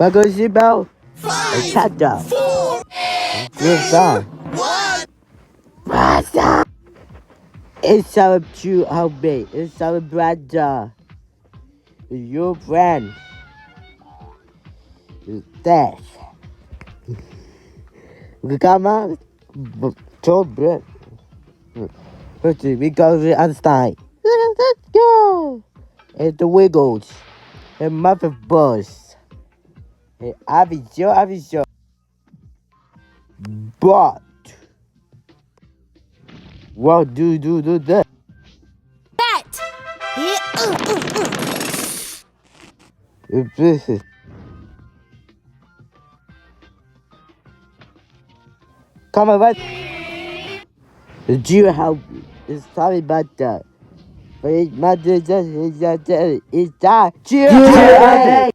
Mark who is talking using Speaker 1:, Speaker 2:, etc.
Speaker 1: Buckle seatbelt. And touchdown. Goodbye. Brother! It's our true homie. It's our brother. It's your friend. It's death. We come out. So good. We go to the other side. Let's go. It's the Wiggles. And Muffin Buzz. And Abby Joe. But what do that? If this is come on, what? The Jew help is sorry about that. But it's not just it's that Jew.